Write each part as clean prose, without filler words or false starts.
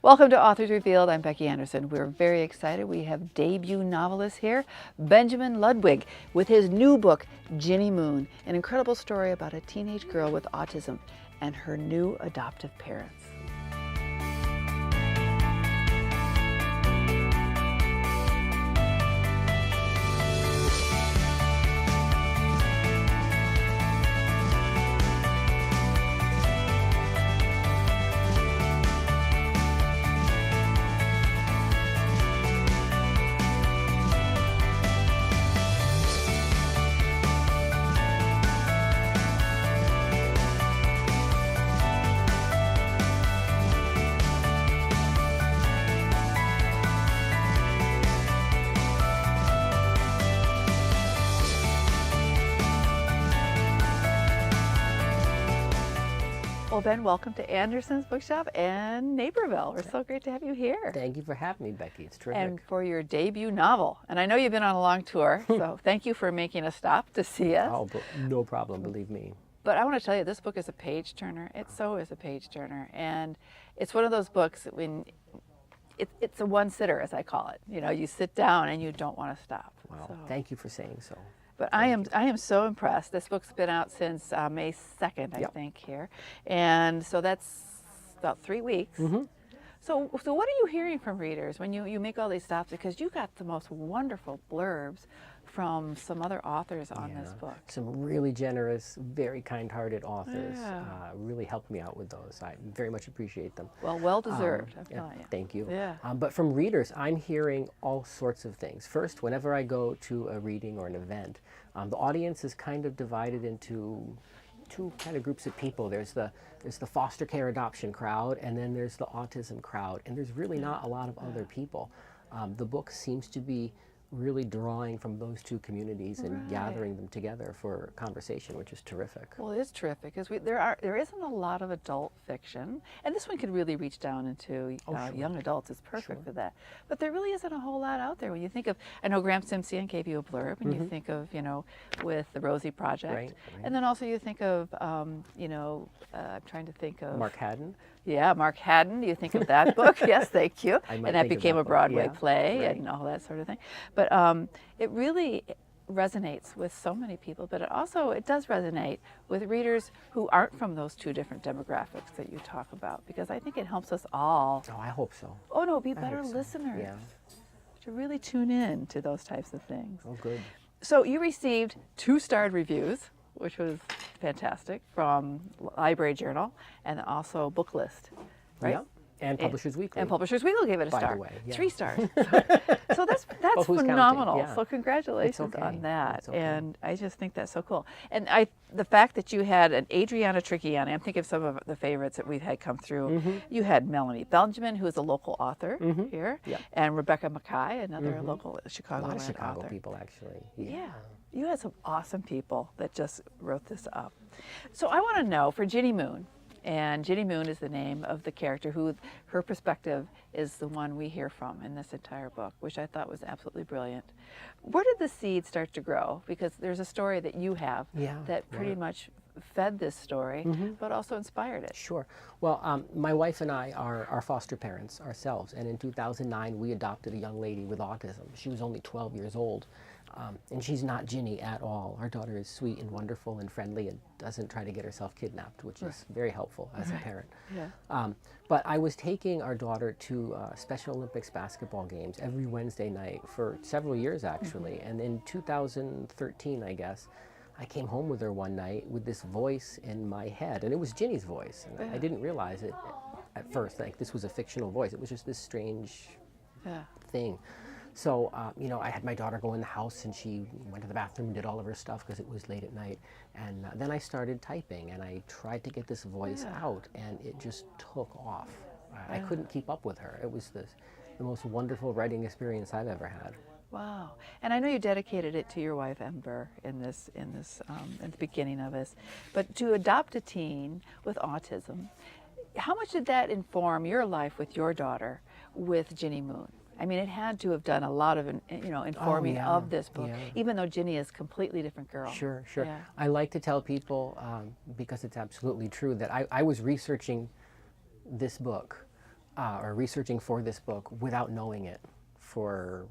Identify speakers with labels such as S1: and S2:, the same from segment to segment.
S1: Welcome to Authors Revealed. I'm Becky Anderson. We're very excited. We have debut novelist here, Benjamin Ludwig, with his new book, Ginny Moon, an incredible story about a teenage girl with autism and her new adoptive parents. Well, Ben, welcome to Anderson's Bookshop and Naperville. We're so great to have you here.
S2: Thank you for having me, Becky. It's terrific.
S1: And for your debut novel. And I know you've been on a long tour, so thank you for making a stop to see us.
S2: Oh, no problem, believe me.
S1: But I want to tell you, this book is a page turner. It so is a page turner. And it's one of those books that when it's a one sitter, as I call it. You know, you sit down and you don't want to stop.
S2: Well,
S1: so.
S2: Thank you for saying so.
S1: But I am so impressed. This book's been out since May 2nd, I think, here. And so that's about 3 weeks.
S2: Mm-hmm.
S1: So what are you hearing from readers when you make all these stops? Because you got the most wonderful blurbs from some other authors on this book.
S2: Some really generous, very kind-hearted authors really helped me out with those. I very much appreciate them.
S1: Well deserved, I'm telling you.
S2: Thank you.
S1: Yeah.
S2: But from readers, I'm hearing all sorts of things. First, whenever I go to a reading or an event, the audience is kind of divided into two kind of groups of people. There's the foster care adoption crowd, and then there's the autism crowd, and there's really not a lot of other people. The book seems to be really drawing from those two communities and gathering them together for conversation, which is terrific.
S1: Well, it is terrific because there isn't a lot of adult fiction, and this one could really reach down into young adults. It's perfect for that. But there really isn't a whole lot out there when you think of. I know Graham Simpson gave you a blurb, and you think of with the Rosie Project, and then also you think of I'm trying to think of
S2: Mark Haddon.
S1: Yeah, Mark Haddon. You think of that book? Yes, thank you.
S2: And
S1: that became a Broadway play and all that sort of thing. But it really resonates with so many people. But it does resonate with readers who aren't from those two different demographics that you talk about, because I think it helps us all.
S2: Oh, I hope so.
S1: Oh no, be better listeners.
S2: Yeah.
S1: To really tune in to those types of things.
S2: Oh, good.
S1: So you received 2-starred reviews, which was fantastic, from Library Journal and also Book List, right?
S2: Yeah, and Publishers Weekly.
S1: And Publishers Weekly gave it a star.
S2: By the way,
S1: 3 stars. So that's phenomenal.
S2: Yeah.
S1: So congratulations on that.
S2: It's okay.
S1: And I just think that's so cool. And the fact that you had an Adriana Tricchiani, I'm thinking of some of the favorites that we've had come through. You had Melanie Benjamin, who is a local author here, and Rebecca Mackay, another local Chicagoland author.
S2: A lot of Chicago people, actually.
S1: Yeah. You had some awesome people that just wrote this up. So I want to know, for Ginny Moon, and Ginny Moon is the name of the character who her perspective is the one we hear from in this entire book, which I thought was absolutely brilliant. Where did the seed start to grow? Because there's a story that you have that pretty much fed this story, but also inspired it.
S2: Sure. Well, my wife and I are foster parents ourselves, and in 2009 we adopted a young lady with autism. She was only 12 years old. And she's not Ginny at all. Our daughter is sweet and wonderful and friendly and doesn't try to get herself kidnapped, which is very helpful as a parent.
S1: Yeah.
S2: But I was taking our daughter to Special Olympics basketball games every Wednesday night for several years, actually. And in 2013, I guess, I came home with her one night with this voice in my head, and it was Ginny's voice. And I didn't realize it at first, like this was a fictional voice. It was just this strange thing. So, I had my daughter go in the house, and she went to the bathroom and did all of her stuff because it was late at night. And then I started typing, and I tried to get this voice out, and it just took off. I couldn't keep up with her. It was the most wonderful writing experience I've ever had.
S1: Wow. And I know you dedicated it to your wife, Ember, in the beginning of this. But to adopt a teen with autism, how much did that inform your life with your daughter with Ginny Moon? I mean, it had to have done a lot of, informing of this book, even though Ginny is a completely different girl.
S2: Sure, sure.
S1: Yeah.
S2: I like to tell people, because it's absolutely true, that I was researching this book or researching for this book without knowing it for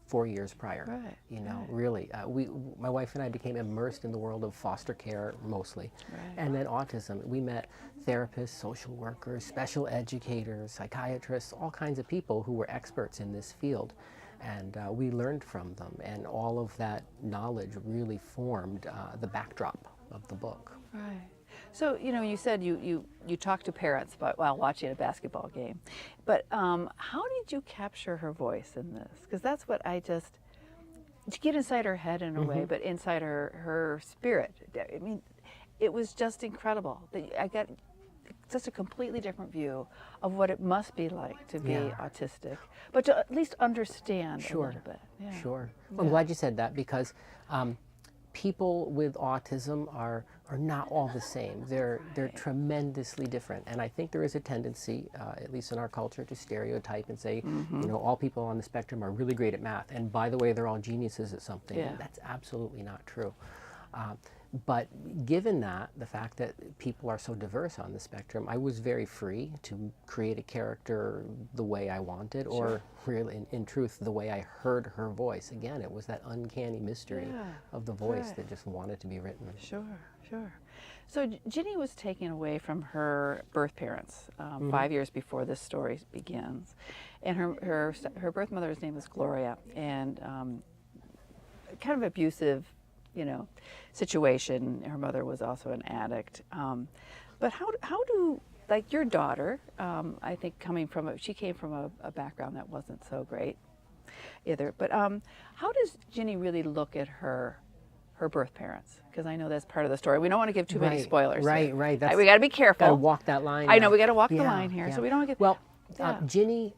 S2: 4 years prior.
S1: Right,
S2: You know,
S1: right.
S2: really, my wife and I became immersed in the world of foster care mostly,
S1: Right.
S2: and then autism. We met therapists, social workers, special educators, psychiatrists, all kinds of people who were experts in this field, and we learned from them. And all of that knowledge really formed the backdrop of the book.
S1: Right. So, you know, you said you talked to parents about while watching a basketball game, but how did you capture her voice in this? Because that's what to get inside her head in a way, but inside her spirit. I mean, it was just incredible. I got just a completely different view of what it must be like to be autistic, but to at least understand a little bit. Yeah.
S2: Sure. I'm glad you said that, because people with autism are not all the same. They're tremendously different, and I think there is a tendency, at least in our culture, to stereotype and say, you know, all people on the spectrum are really great at math, and by the way, they're all geniuses at something.
S1: Yeah.
S2: And that's absolutely not true. But given that, the fact that people are so diverse on the spectrum, I was very free to create a character the way I wanted, or really, in truth, the way I heard her voice. Again, it was that uncanny mystery of the voice that just wanted to be written.
S1: Sure, sure. So Ginny was taken away from her birth parents 5 years before this story begins, and her birth mother's name was Gloria, and kind of abusive, you know, situation. Her mother was also an addict. But how do, like your daughter, I think she came from a background that wasn't so great either. But how does Ginny really look at her birth parents? Because I know that's part of the story. We don't want to give too many spoilers.
S2: Right.
S1: We got to be careful.
S2: Got to walk that line.
S1: I know, we got to walk the line here, so we don't get.
S2: Well, Ginny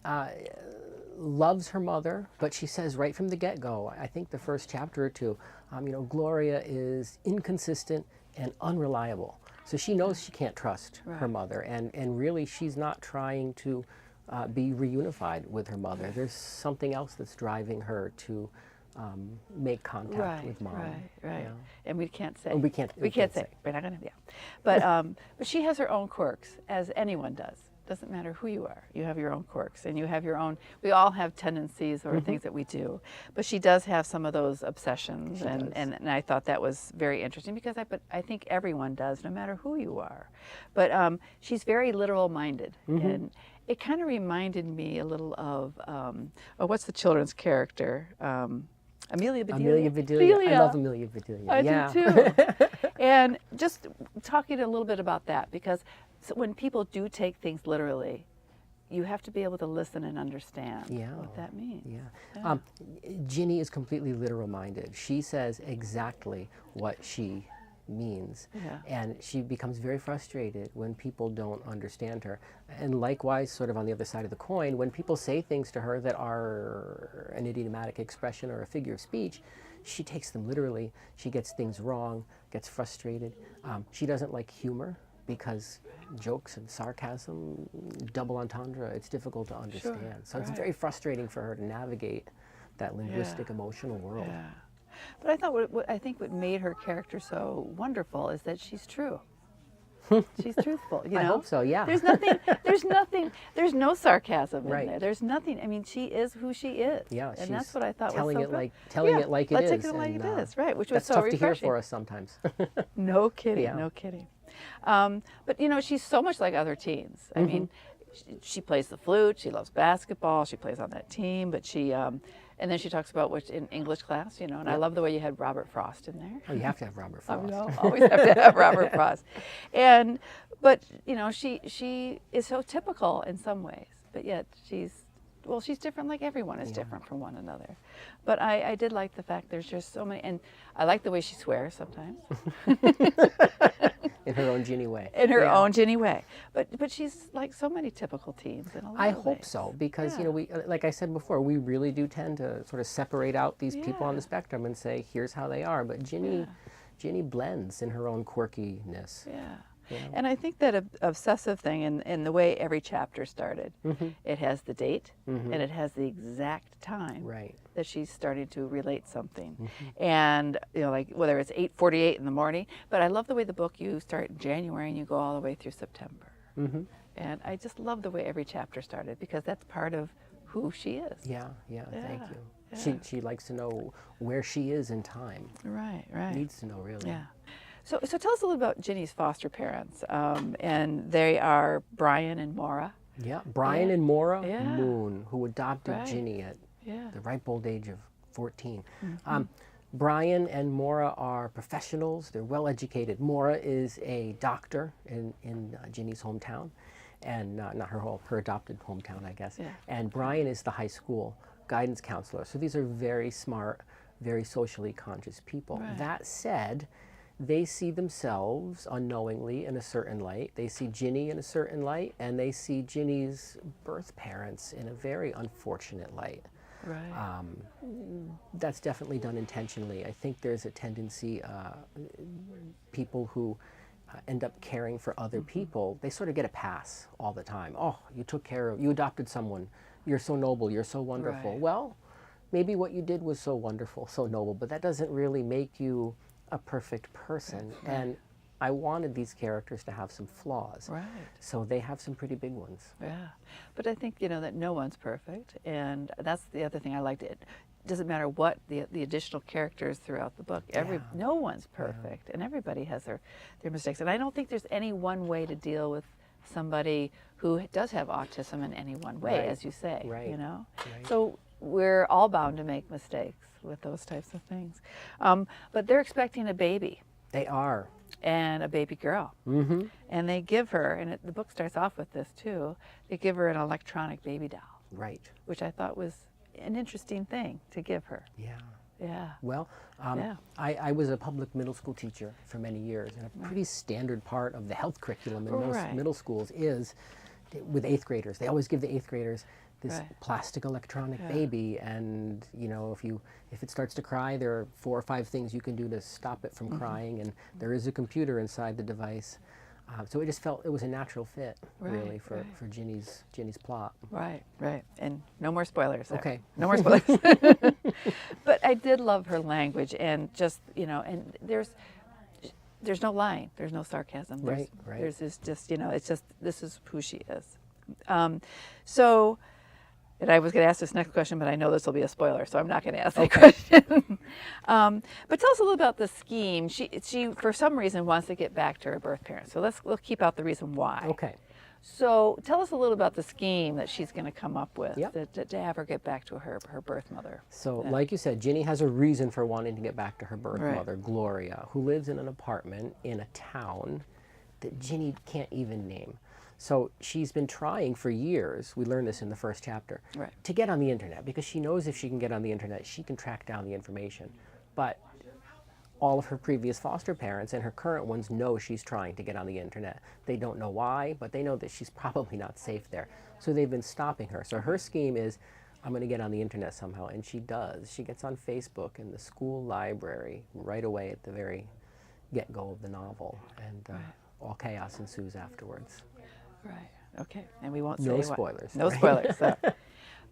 S2: loves her mother, but she says right from the get-go, I think the first chapter or two, you know, Gloria is inconsistent and unreliable. So she knows she can't trust her mother, and really she's not trying to be reunified with her mother. There's something else that's driving her to make contact with mom.
S1: Right.
S2: Yeah.
S1: And we can't say.
S2: We can't say.
S1: We're not going to. But she has her own quirks, as anyone does. Doesn't matter who you are. You have your own quirks, and you have your own. We all have tendencies or things that we do, but she does have some of those obsessions, and I thought that was very interesting, because I think everyone does, no matter who you are. But she's very literal-minded, and it kind of reminded me a little of what's the children's character? Amelia Bedelia.
S2: Amelia Bedelia. I love Amelia Bedelia.
S1: I do too. And just talking a little bit about that, because when people do take things literally, you have to be able to listen and understand what that means.
S2: Ginny is completely literal-minded. She says exactly what she means, and she becomes very frustrated when people don't understand her. And likewise, sort of on the other side of the coin, when people say things to her that are an idiomatic expression or a figure of speech, she takes them literally. She gets things wrong, gets frustrated. She doesn't like humor, because jokes and sarcasm, double entendre, it's difficult to understand. So it's very frustrating for her to navigate that linguistic, emotional world.
S1: Yeah. But I thought what made her character so wonderful is that she's true. She's truthful, you know?
S2: I hope so, yeah.
S1: There's no sarcasm in there. There's nothing. I mean, she is who she is.
S2: Yeah,
S1: and that's what I thought
S2: telling
S1: was so
S2: it telling it like it is.
S1: Let's take it like it is, right? Which was
S2: that's
S1: so
S2: tough
S1: refreshing.
S2: to hear for us sometimes.
S1: No kidding, no kidding. But you know, she's so much like other teens. I mean, she plays the flute. She loves basketball. She plays on that team. But she, and then she talks about which in English class, you know. And I love the way you had Robert Frost in there.
S2: Oh, you have to have Robert Frost.
S1: I know, always have to have Robert Frost. But you know, she is so typical in some ways, but yet she's different, like everyone is different from one another. But I did like the fact there's just so many, and I like the way she swears sometimes.
S2: In her own Ginny way.
S1: In her own Ginny way. But she's like so many typical teens in a lot
S2: I
S1: of
S2: hope
S1: ways.
S2: so, because you know, we, like I said before, we really do tend to sort of separate out these people on the spectrum and say, here's how they are. But Ginny blends in her own quirkiness.
S1: Yeah.
S2: You know?
S1: And I think that obsessive thing in the way every chapter started, it has the date and it has the exact time that she's starting to relate something. And, you know, like whether it's 8:48 in the morning, but I love the way the book, you start in January and you go all the way through September. And I just love the way every chapter started, because that's part of who she is.
S2: Yeah, thank you.
S1: Yeah.
S2: She likes to know where she is in time.
S1: Right.
S2: Needs to know, really.
S1: Yeah. So tell us a little about Ginny's foster parents. And they are Brian and Maura.
S2: Yeah, Brian and Maura
S1: Yeah.
S2: Moon, who adopted
S1: Right.
S2: Ginny at
S1: Yeah.
S2: the ripe old age of 14. Brian and Maura are professionals. They're well educated. Maura is a doctor in Ginny's hometown, and not her adopted hometown, I guess.
S1: Yeah.
S2: And Brian is the high school guidance counselor. So these are very smart, very socially conscious people.
S1: Right.
S2: That said, they see themselves unknowingly in a certain light. They see Ginny in a certain light, and they see Ginny's birth parents in a very unfortunate light.
S1: Right.
S2: That's definitely done intentionally. I think there's a tendency, people who end up caring for other people, they sort of get a pass all the time. Oh, you adopted someone, you're so noble, you're so wonderful.
S1: Right.
S2: Well, maybe what you did was so wonderful, so noble, but that doesn't really make you a perfect person.
S1: Right.
S2: And I wanted these characters to have some flaws.
S1: Right.
S2: So they have some pretty big ones.
S1: Yeah. But I think, that no one's perfect. And that's the other thing I liked. It doesn't matter what the additional characters throughout the book. No one's perfect. And everybody has their mistakes. And I don't think there's any one way to deal with somebody who does have autism in any one way,
S2: Right.
S1: as you say.
S2: Right. Right.
S1: So we're all bound to make mistakes with those types of things. But they're expecting a baby.
S2: They are.
S1: And a baby girl.
S2: Mm-hmm.
S1: And they give her, and the book starts off with this too, they give her an electronic baby doll.
S2: Right.
S1: Which I thought was an interesting thing to give her.
S2: Yeah.
S1: Yeah.
S2: Well,
S1: Yeah.
S2: I was a public middle school teacher for many years, and a pretty standard part of the health curriculum in most
S1: Right.
S2: middle schools is with 8th graders. They always give the 8th graders this
S1: Right.
S2: plastic electronic
S1: Yeah.
S2: baby, and if it starts to cry, there are 4 or 5 things you can do to stop it from crying, and there is a computer inside the device. So it just felt it was a natural fit, really, for Ginny's plot.
S1: Right. And no more spoilers there.
S2: Okay.
S1: No more spoilers. But I did love her language, and just, and there's no lying. There's no sarcasm.
S2: Right.
S1: There's just, it's just, this is who she is. And I was going to ask this next question, but I know this will be a spoiler, so I'm not going to ask that question. But tell us a little about the scheme. She, for some reason, wants to get back to her birth parents. So let's keep out the reason why.
S2: Okay.
S1: So tell us a little about the scheme that she's going to come up with
S2: Yep.
S1: to have her get back to her birth mother.
S2: So, like you said, Ginny has a reason for wanting to get back to her birth
S1: Right.
S2: mother, Gloria, who lives in an apartment in a town that Ginny can't even name. So she's been trying for years, we learned this in the first chapter,
S1: Right.
S2: to get on the internet, because she knows if she can get on the internet, she can track down the information. But all of her previous foster parents and her current ones know she's trying to get on the internet. They don't know why, but they know that she's probably not safe there. So they've been stopping her. So her scheme is, I'm going to get on the internet somehow, and she does. She gets on Facebook in the school library right away at the very get-go of the novel, and all chaos ensues afterwards.
S1: Right. Okay. And we won't say
S2: No
S1: what.
S2: spoilers.
S1: No
S2: right?
S1: spoilers. So.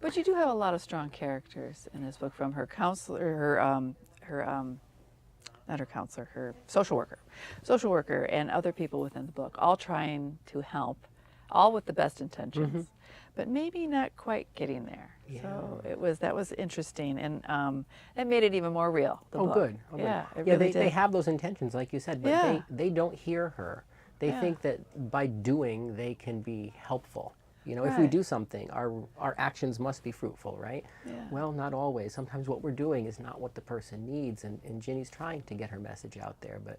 S1: But you do have a lot of strong characters in this book, from her counselor, not her counselor, her social worker, and other people within the book, all trying to help, all with the best intentions, but maybe not quite getting there.
S2: Yeah.
S1: So that was interesting, and it made it even more real. The book.
S2: Good. Oh,
S1: Yeah.
S2: good.
S1: It really
S2: they
S1: did.
S2: have those intentions, like you said, but
S1: Yeah.
S2: they don't hear her. They
S1: Yeah.
S2: think that by doing, they can be helpful. If we
S1: Right.
S2: do something, our actions must be fruitful, right?
S1: Yeah.
S2: Well, not always. Sometimes what we're doing is not what the person needs, and Ginny's trying to get her message out there, but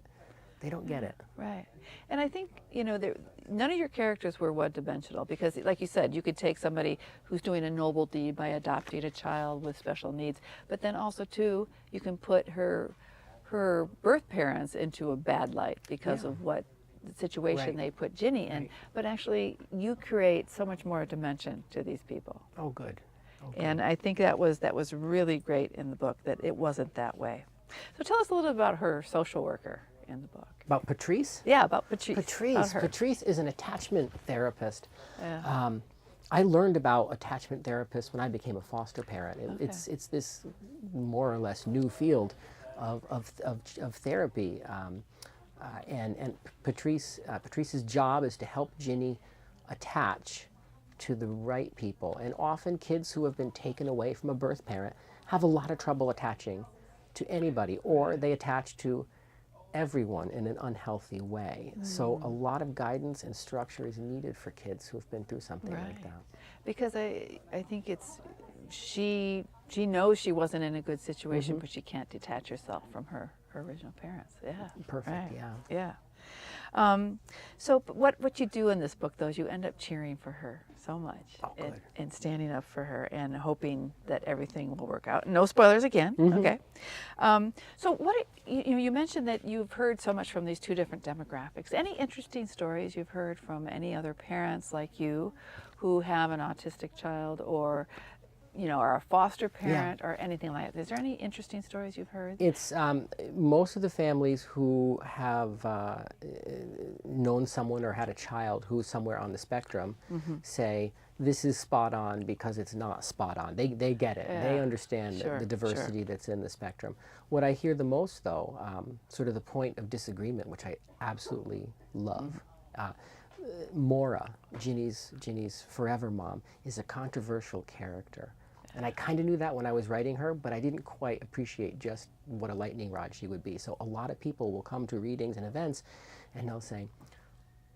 S2: they don't get it.
S1: Right. And I think, none of your characters were one-dimensional, because, like you said, you could take somebody who's doing a noble deed by adopting a child with special needs, but then also, too, you can put her birth parents into a bad light because of what the situation
S2: Right.
S1: they put Ginny in.
S2: Right.
S1: But actually, you create so much more dimension to these people.
S2: Oh, good.
S1: And I think that was really great in the book, that it wasn't that way. So tell us a little about her social worker in the book.
S2: About Patrice?
S1: Yeah, about Patrice. About her.
S2: Patrice is an attachment therapist.
S1: Yeah.
S2: I learned about attachment therapists when I became a foster parent. It's this more or less new field of therapy, and Patrice's job is to help Ginny attach to the right people. And often kids who have been taken away from a birth parent have a lot of trouble attaching to anybody, or they attach to everyone in an unhealthy way. So a lot of guidance and structure is needed for kids who have been through something like that.
S1: Because I think it's, she knows she wasn't in a good situation, but she can't detach herself from her original parents. Yeah.
S2: Perfect, yeah.
S1: Yeah. So what you do in this book, though, is you end up cheering for her so much, and standing up for her and hoping that everything will work out. No spoilers again, okay? So what you mentioned that you've heard so much from these two different demographics. Any interesting stories you've heard from any other parents like you who have an autistic child, or are a foster parent, or anything like that? Is there any interesting stories you've heard?
S2: It's most of the families who have known someone or had a child who's somewhere on the spectrum say, this is spot on because it's not spot on. They get it. They understand the diversity that's in the spectrum. What I hear the most, though, sort of the point of disagreement, which I absolutely love. Maura, Ginny's forever mom, is a controversial character. And I kind of knew that when I was writing her, but I didn't quite appreciate just what a lightning rod she would be. So a lot of people will come to readings and events, and they'll say,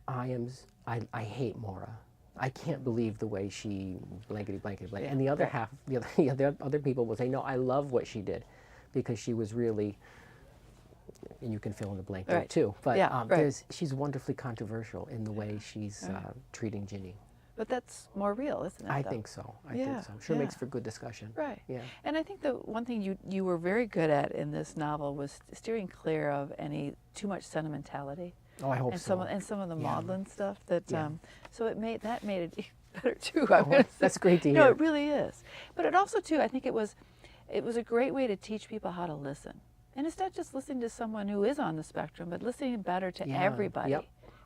S2: I hate Maura. I can't believe the way she blankety blankety blank. And the other half, the other people will say, no, I love what she did, because she was really, and you can fill in the blank there too. But she's wonderfully controversial in the way she's treating Ginny.
S1: But that's more real, isn't it?
S2: I think so. I think so. Sure makes for good discussion.
S1: Right.
S2: Yeah.
S1: And I think the one thing you were very good at in this novel was steering clear of any too much sentimentality.
S2: Oh, I hope
S1: and
S2: so.
S1: Some of the maudlin stuff that. So it made it better too.
S2: That's great to hear.
S1: No, it really is. But it also too, I think it was a great way to teach people how to listen. And it's not just listening to someone who is on the spectrum, but listening better to everybody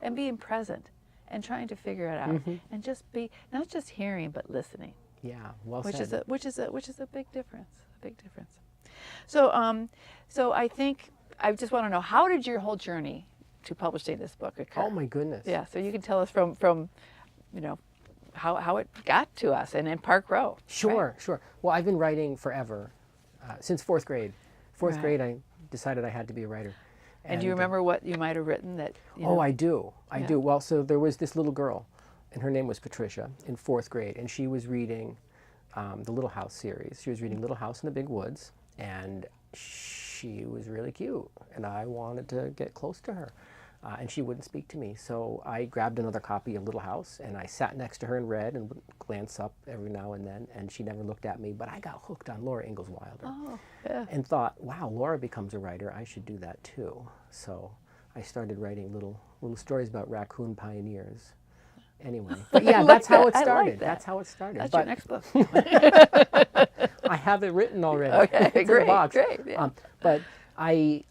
S1: and being present. And trying to figure it out, and just be not just hearing but listening.
S2: Yeah, well
S1: which
S2: said.
S1: Which is a big difference. A big difference. So so I think I just want to know, how did your whole journey to publishing this book occur?
S2: Oh my goodness.
S1: Yeah. So you can tell us from how it got to us and in Park Row.
S2: Sure. Well, I've been writing forever, since fourth grade. Fourth grade, I decided I had to be a writer.
S1: And do you remember what you might have written that?
S2: Oh, I do. I do. Well, so there was this little girl, and her name was Patricia, in fourth grade, and she was reading the Little House series. She was reading Little House in the Big Woods, and she was really cute, and I wanted to get close to her, and she wouldn't speak to me. So I grabbed another copy of Little House, and I sat next to her and read, and would glance up every now and then, and she never looked at me, but I got hooked on Laura Ingalls Wilder.
S1: Oh, yeah.
S2: And thought, wow, Laura becomes a writer, I should do that too. So I started writing little stories about raccoon pioneers. Anyway, but yeah, that's how it started. That's how it started.
S1: That's your next book.
S2: I have it written already.
S1: Okay,
S2: it's
S1: great,
S2: in the box.
S1: great. Yeah.
S2: But I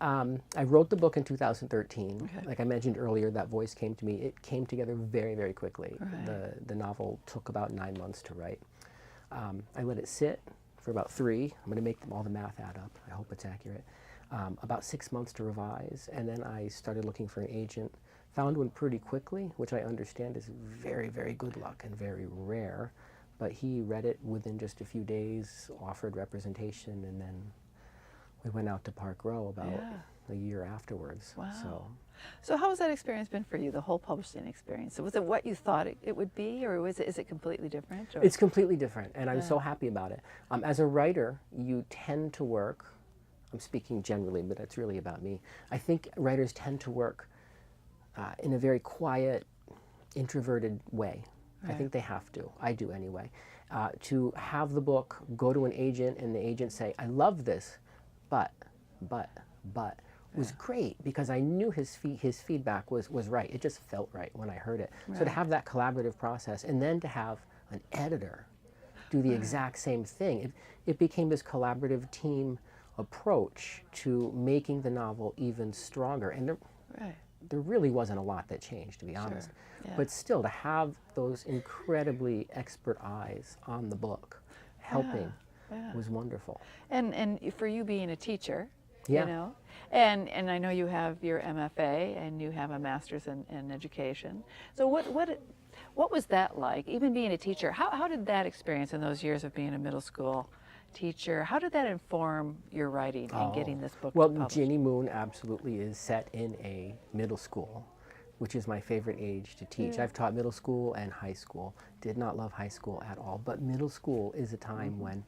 S2: wrote the book in 2013. Okay. Like I mentioned earlier, that voice came to me. It came together very, very quickly. Right. The novel took about 9 months to write. I let it sit for about 3. I'm going to make all the math add up. I hope it's accurate. About 6 months to revise, and then I started looking for an agent. Found one pretty quickly, which I understand is very, very good luck and very rare. But he read it within just a few days, offered representation, and then we went out to Park Row about a year afterwards.
S1: Wow. So how has that experience been for you, the whole publishing experience? Was it what you thought it would be, or is it completely different? Or?
S2: It's completely different, and I'm so happy about it. As a writer, you tend to work, I'm speaking generally, but it's really about me. I think writers tend to work in a very quiet, introverted way. Right. I think they have to. I do anyway. To have the book go to an agent and the agent say, I love this, but was great, because I knew his feedback was right. It just felt right when I heard it. Right. So to have that collaborative process, and then to have an editor do the exact same thing, it became this collaborative team approach to making the novel even stronger. And there really wasn't a lot that changed, to be honest. Yeah. But still, to have those incredibly expert eyes on the book helping was wonderful. And
S1: for you being a teacher,
S2: you
S1: know, and I know you have your MFA and you have a master's in education. So what what was that like, even being a teacher? How did that experience in those years of being a middle school teacher, how did that inform your writing and getting this book
S2: Well,
S1: published?
S2: Ginny Moon absolutely is set in a middle school, which is my favorite age to teach. I've taught middle school and high school. Did not love high school at all, but middle school is a time when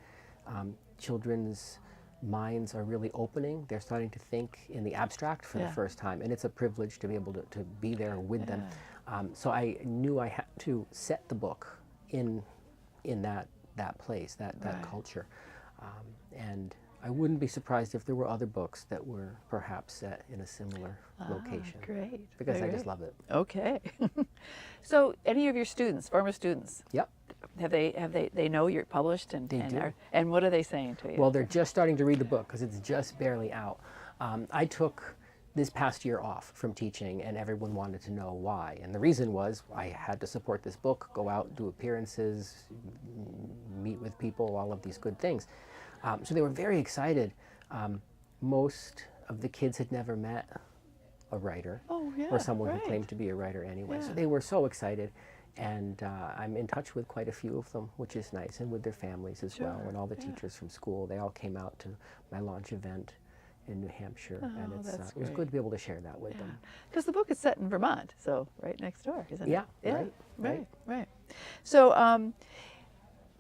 S2: children's minds are really opening. They're starting to think in the abstract for the first time, and it's a privilege to be able to be there with them. So I knew I had to set the book in that place, that culture. And I wouldn't be surprised if there were other books that were perhaps set in a similar location.
S1: Great.
S2: Because
S1: Very
S2: I just
S1: great.
S2: love it.
S1: Okay. So any of your students, former students,
S2: Yep.
S1: they know you're published and
S2: They do.
S1: And what are they saying to you?
S2: Well, they're just starting to read the book because it's just barely out. I took this past year off from teaching, and everyone wanted to know why. And the reason was I had to support this book, go out, do appearances, meet with people, all of these good things. So they were very excited. Most of the kids had never met a writer or someone who claimed to be a writer anyway. So they were so excited. And I'm in touch with quite a few of them, which is nice, and with their families as well, and all the teachers from school. They all came out to my launch event in New Hampshire, and it was good to be able to share that with them.
S1: Because the book is set in Vermont, so right next door, isn't it?
S2: Yeah,
S1: Right. So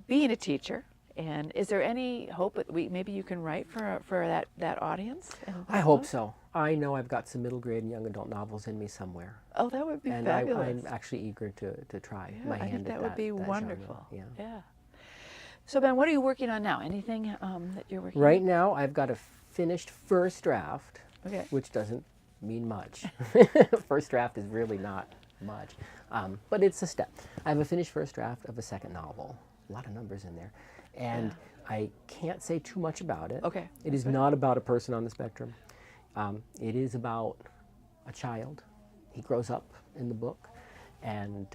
S1: being a teacher, and is there any hope that maybe you can write for that audience?
S2: I hope so. I know I've got some middle grade and young adult novels in me somewhere.
S1: Oh, that would be
S2: And
S1: fabulous.
S2: I'm actually eager to try my
S1: I
S2: hand
S1: think
S2: at
S1: that would be
S2: genre.
S1: wonderful.
S2: Yeah.
S1: So Ben, what are you working on now? Anything that you're working
S2: Right
S1: on?
S2: now, I've got a finished first draft,
S1: Okay.
S2: which doesn't mean much. First draft is really not much, but it's a step. I have a finished first draft of a second novel. A lot of numbers in there. And I can't say too much about it.
S1: Okay.
S2: It is not about a person on the spectrum. It is about a child. He grows up in the book, and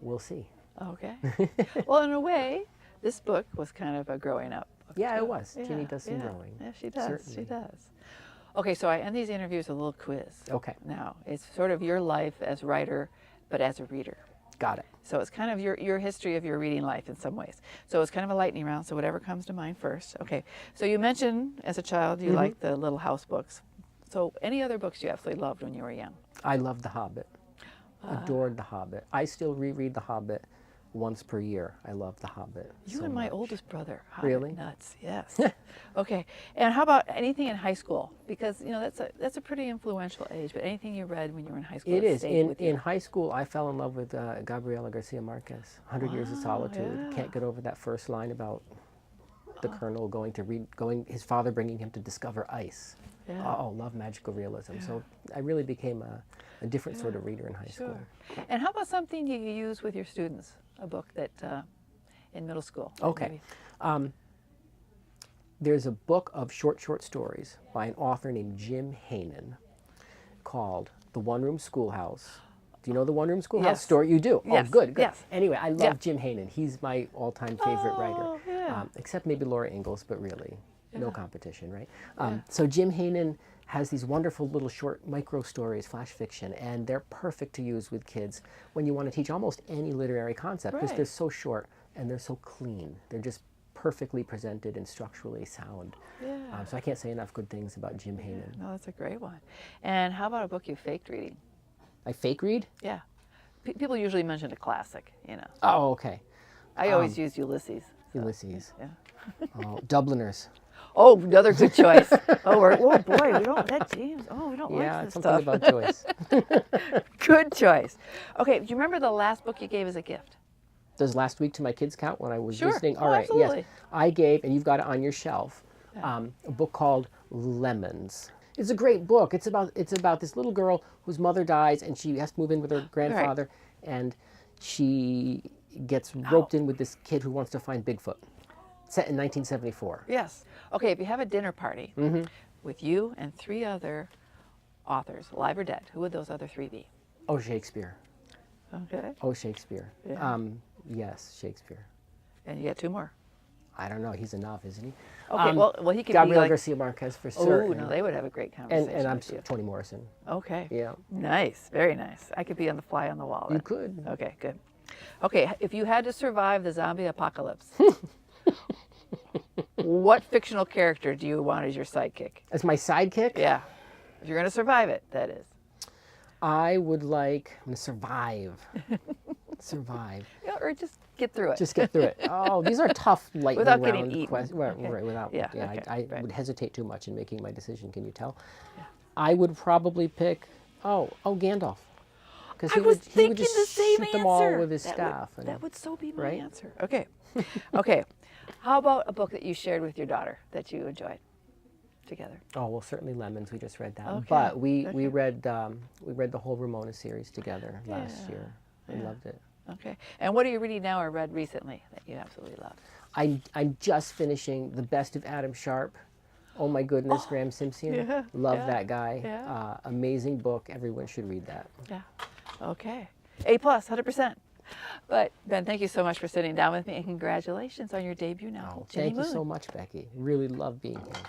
S2: we'll see.
S1: Okay. Well, in a way, this book was kind of a growing up book.
S2: Yeah,
S1: too.
S2: it was. Ginny does some growing.
S1: Yeah, she does.
S2: Certainly.
S1: She does. Okay, so I end these interviews with a little quiz.
S2: Okay.
S1: Now, it's sort of your life as writer, but as a reader.
S2: Got it.
S1: So it's kind of your history of your reading life in some ways. So it's kind of a lightning round, so whatever comes to mind first. Okay, so you mentioned as a child you liked the Little House books. So any other books you absolutely loved when you were young?
S2: I love The Hobbit. Adored The Hobbit. I still reread The Hobbit once per year. I love The Hobbit.
S1: You
S2: so
S1: and my
S2: much.
S1: oldest brother. Hobbit
S2: Really?
S1: Nuts, yes. Okay, and how about anything in high school? Because, you know, that's a pretty influential age, but anything you read when you were in high school
S2: It
S1: that
S2: is.
S1: stayed with you?
S2: In high school, I fell in love with Gabriela Garcia Marquez, 100 Years of Solitude.
S1: yeah.
S2: Can't get over that first line about the colonel his father bringing him to discover ice.
S1: Yeah.
S2: Oh, love magical realism. So I really became a different sort of reader in high school.
S1: Sure. And how about something you use with your students? A book that in middle school?
S2: Okay.
S1: maybe?
S2: There's a book of short stories by an author named Jim Hainan called The One Room Schoolhouse. Do you know The One Room Schoolhouse
S1: Yes.
S2: story? You do?
S1: Yes,
S2: Oh, good.
S1: yes.
S2: Anyway, I love
S1: Yeah.
S2: Jim Hainan. He's my all-time favorite writer.
S1: Yeah.
S2: Except maybe Laura Ingalls, but really, no competition, right? So Jim Hainan has these wonderful little short micro stories, flash fiction, and they're perfect to use with kids when you want to teach almost any literary concept because
S1: Right.
S2: they're so short and they're so clean. They're just perfectly presented and structurally sound.
S1: Yeah.
S2: So I can't say enough good things about Jim Hainan.
S1: No, that's a great one. And how about a book you faked reading?
S2: I fake read?
S1: Yeah. People usually mention a classic, you know.
S2: Oh, okay.
S1: I always use Ulysses.
S2: Ulysses.
S1: Yeah.
S2: Oh, Dubliners.
S1: Oh, another good choice. Oh boy, we don't, that James, we don't
S2: Yeah,
S1: like this
S2: something
S1: stuff.
S2: about Joyce.
S1: Good choice. Okay, do you remember the last book you gave as a gift?
S2: Does last week to my kids count when I was
S1: Sure.
S2: visiting?
S1: Oh,
S2: All right,
S1: absolutely.
S2: yes. I gave, and you've got it on your shelf, a book called Lemons. It's a great book. It's about this little girl whose mother dies, and she has to move in with her grandfather, and she gets roped in with this kid who wants to find Bigfoot. Set in 1974.
S1: Yes. Okay, if you have a dinner party with you and 3 other authors, alive or dead, who would those other 3 be?
S2: Oh, Shakespeare.
S1: Okay.
S2: Oh, Shakespeare.
S1: Yeah.
S2: Yes, Shakespeare.
S1: And you get 2 more.
S2: I don't know. He's enough, isn't he?
S1: Okay, well, he could be
S2: Gabriel
S1: like,
S2: Garcia Marquez for
S1: oh,
S2: certain.
S1: no, they would have a great conversation.
S2: And I'm
S1: with you.
S2: Toni Morrison.
S1: Okay.
S2: Yeah.
S1: Nice, very nice. I could be on the fly on the wall.
S2: You
S1: then.
S2: could.
S1: Okay, good. Okay, if you had to survive the zombie apocalypse, what fictional character do you want as your sidekick?
S2: As my sidekick?
S1: Yeah, if you're going to survive it, that is.
S2: I'm going to survive. Survive.
S1: Yeah, or just get through it.
S2: Just get through it. Oh, these are tough lightning
S1: Without getting
S2: round
S1: eaten.
S2: questions.
S1: Okay.
S2: Right, without.
S1: Yeah,
S2: Yeah,
S1: okay,
S2: I
S1: right.
S2: would hesitate too much in making my decision. Can you tell?
S1: Yeah.
S2: I would probably pick. Gandalf. Because
S1: I was thinking
S2: just
S1: the same
S2: shoot
S1: answer.
S2: them all with his
S1: That
S2: staff.
S1: Would, that would so be my
S2: right?
S1: answer. Okay. Okay. How about a book that you shared with your daughter that you enjoyed together?
S2: Oh well, certainly Lemons. We just read that.
S1: Okay,
S2: But we
S1: okay.
S2: read the whole Ramona series together last year. I loved it.
S1: Okay. And what are you reading now or read recently that you absolutely love?
S2: I'm just finishing The Best of Adam Sharp. Oh my goodness, Graham Simpson.
S1: yeah,
S2: Love
S1: yeah,
S2: that guy.
S1: yeah.
S2: Amazing book. Everyone should read that.
S1: Yeah. Okay. A+, 100%. But Ben, thank you so much for sitting down with me, and congratulations on your debut novel, Ginny
S2: Thank you
S1: Moon.
S2: so much, Becky. Really love being here.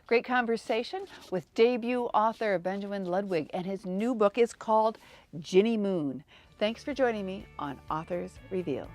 S1: Great conversation with debut author Benjamin Ludwig, and his new book is called Ginny Moon. Thanks for joining me on Authors Revealed.